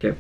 Okay.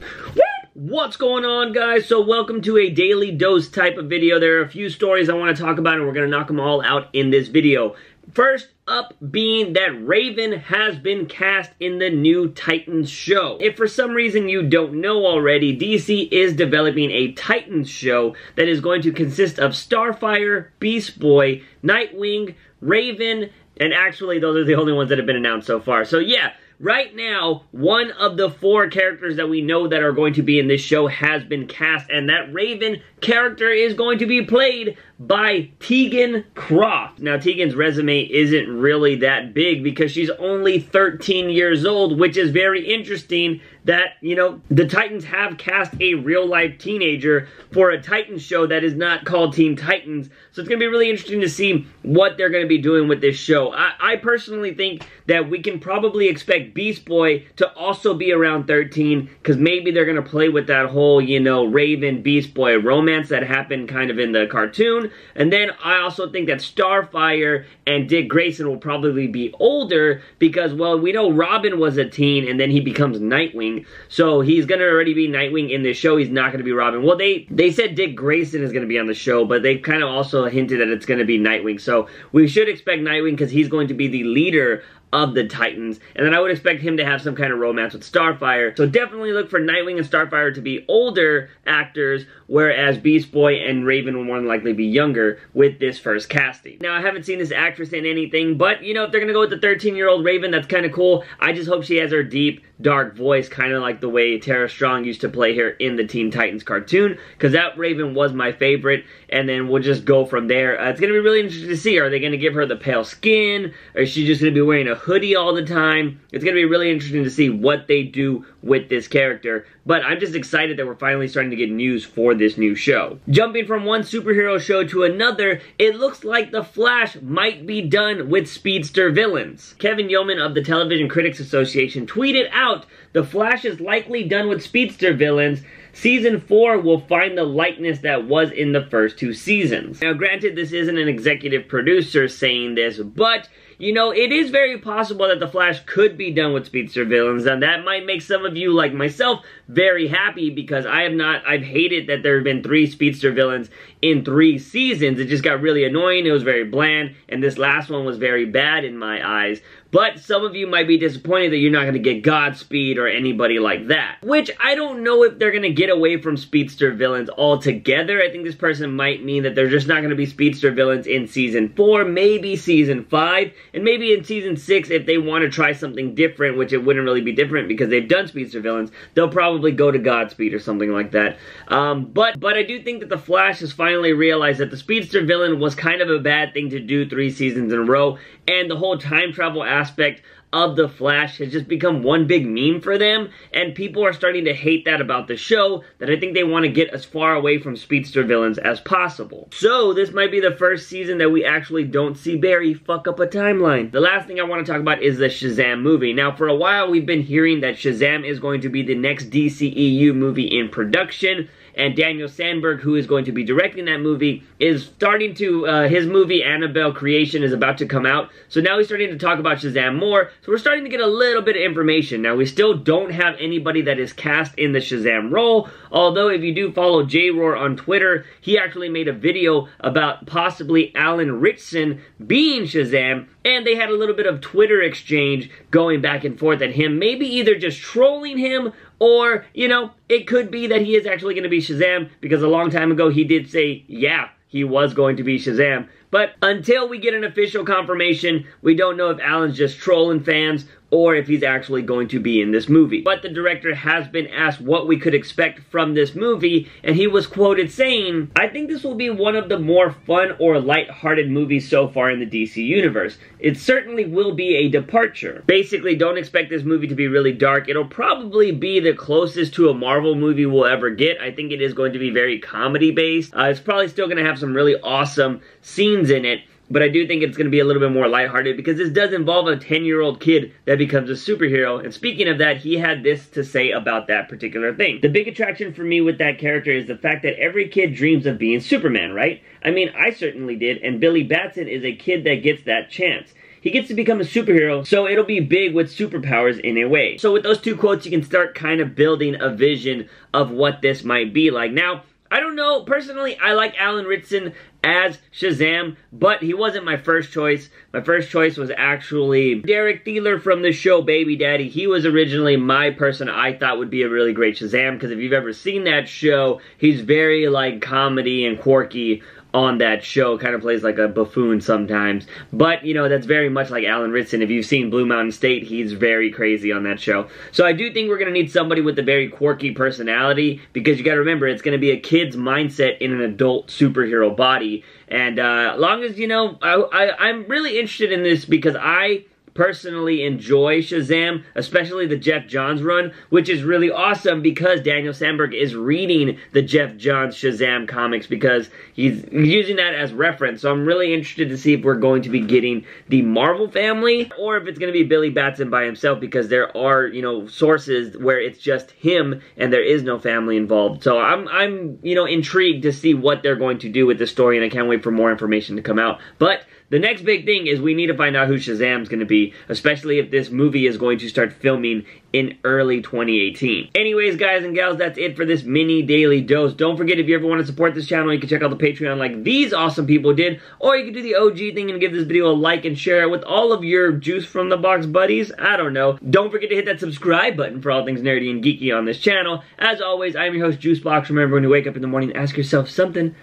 What's going on, guys? So welcome to a daily dose type of video. There are a few stories I want to talk about, and we're going to knock them all out in this video. First up being that Raven has been cast in the new Titans show. If for some reason you don't know already, DC is developing a Titans show that is going to consist of Starfire, Beast Boy, Nightwing, Raven, and actually those are the only ones that have been announced so far. So yeah, right now, one of the 4 characters that we know that are going to be in this show has been cast, and that Raven character is going to be played by Tegan Croft. Now, Tegan's resume isn't really that big because she's only 13 years old, which is very interesting that, you know, the Titans have cast a real-life teenager for a Titans show that is not called Teen Titans. So it's going to be really interesting to see what they're going to be doing with this show. I personally think that we can probably expect Beast Boy to also be around 13, because maybe they're going to play with that whole, you know, Raven, Beast Boy romance that happened kind of in the cartoon. And then I also think that Starfire and Dick Grayson will probably be older because, well, we know Robin was a teen and then he becomes Nightwing. So he's going to already be Nightwing in this show. He's not going to be Robin. Well, they said Dick Grayson is going to be on the show, but they kind of also hinted that it's going to be Nightwing. So we should expect Nightwing because he's going to be the leader of the Titans, and then I would expect him to have some kind of romance with Starfire. So definitely look for Nightwing and Starfire to be older actors, whereas Beast Boy and Raven will more than likely be younger with this first casting. Now, I haven't seen this actress in anything, but, you know, if they're gonna go with the 13-year-old Raven, that's kind of cool. I just hope she has her deep, dark voice, kind of like the way Tara Strong used to play her in the Teen Titans cartoon, because that Raven was my favorite, and then we'll just go from there. It's gonna be really interesting to see. Are they gonna give her the pale skin, or is she just gonna be wearing a hoodie all the time? It's gonna be really interesting to see what they do with this character, but I'm just excited that we're finally starting to get news for this new show. Jumping from one superhero show to another, it looks like The Flash might be done with Speedster villains. Kevin Yeoman of the Television Critics Association tweeted out, "The Flash is likely done with Speedster villains. Season 4 will find the likeness that was in the first 2 seasons." Now, granted, this isn't an executive producer saying this, but you know, it is very possible that The Flash could be done with Speedster villains, and that might make some of you, like myself, very happy, because I've hated that there have been 3 Speedster villains in 3 seasons. It just got really annoying, it was very bland, and this last one was very bad in my eyes. But some of you might be disappointed that you're not going to get Godspeed or anybody like that. Which, I don't know if they're going to get away from Speedster villains altogether. I think this person might mean that they're just not going to be Speedster villains in Season 4, maybe Season 5, and maybe in Season 6 if they want to try something different, which it wouldn't really be different because they've done Speedster villains, they'll probably go to Godspeed or something like that. But I do think that The Flash has finally realized that the Speedster villain was kind of a bad thing to do 3 seasons in a row, and the whole time travel aspect of The Flash has just become one big meme for them, and people are starting to hate that about the show, that I think they want to get as far away from Speedster villains as possible. So this might be the first season that we actually don't see Barry fuck up a timeline. The last thing I want to talk about is the Shazam movie. Now, for a while we've been hearing that Shazam is going to be the next DCEU movie in production, and Daniel Sandberg, who is going to be directing that movie, is starting to, his movie Annabelle Creation is about to come out, so now he's starting to talk about Shazam more, so we're starting to get a little bit of information. Now, we still don't have anybody that is cast in the Shazam role, although if you do follow J-Roar on Twitter, he actually made a video about possibly Alan Ritchson being Shazam, and they had a little bit of Twitter exchange going back and forth at him, maybe either just trolling him, or, you know, it could be that he is actually going to be Shazam, because a long time ago he did say, yeah, he was going to be Shazam. But until we get an official confirmation, we don't know if Alan's just trolling fans or if he's actually going to be in this movie. But the director has been asked what we could expect from this movie, and he was quoted saying, "I think this will be one of the more fun or light-hearted movies so far in the DC universe. It certainly will be a departure. Basically, don't expect this movie to be really dark. It'll probably be the closest to a Marvel movie we'll ever get. I think it is going to be very comedy-based. It's probably still going to have some really awesome scenes in it, but I do think it's going to be a little bit more lighthearted because this does involve a 10-year-old kid that becomes a superhero. And speaking of that, he had this to say about that particular thing. "The big attraction for me with that character is the fact that every kid dreams of being Superman, right? I mean, I certainly did, and Billy Batson is a kid that gets that chance. he gets to become a superhero, so it'll be big with superpowers in a way. So with those 2 quotes, you can start kind of building a vision of what this might be like. Now, I don't know, personally, I like Alan Ritchson as Shazam, but he wasn't my first choice. My first choice was actually Derek Thieler from the show Baby Daddy. He was originally my person I thought would be a really great Shazam, because if you've ever seen that show, he's very, like, comedy and quirky on that show, kind of plays like a buffoon sometimes, but you know, that's very much like Alan Ritchson. If you've seen Blue Mountain State, he's very crazy on that show. So I do think we're going to need somebody with a very quirky personality, because you got to remember, it's going to be a kid's mindset in an adult superhero body, and long as, you know, I'm really interested in this because I personally enjoy Shazam, especially the Jeff Johns run, which is really awesome because Daniel Sandberg is reading the Jeff Johns Shazam comics because he's using that as reference. So I'm really interested to see if we're going to be getting the Marvel family or if it's going to be Billy Batson by himself, because there are, you know, sources where it's just him and there is no family involved. So I'm you know, intrigued to see what they're going to do with the story, and I can't wait for more information to come out. But the next big thing is we need to find out who Shazam's going to be, especially if this movie is going to start filming in early 2018. Anyways, guys and gals, that's it for this mini daily dose. Don't forget, if you ever want to support this channel, you can check out the Patreon like these awesome people did, or you can do the OG thing and give this video a like and share it with all of your Juice from the Box buddies. I don't know. Don't forget to hit that subscribe button for all things nerdy and geeky on this channel. As always, I'm your host, Juicebox. Remember, when you wake up in the morning, ask yourself something.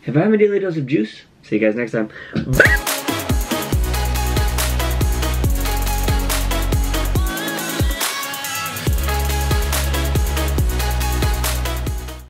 Have I had a daily dose of juice? See you guys next time. Bye.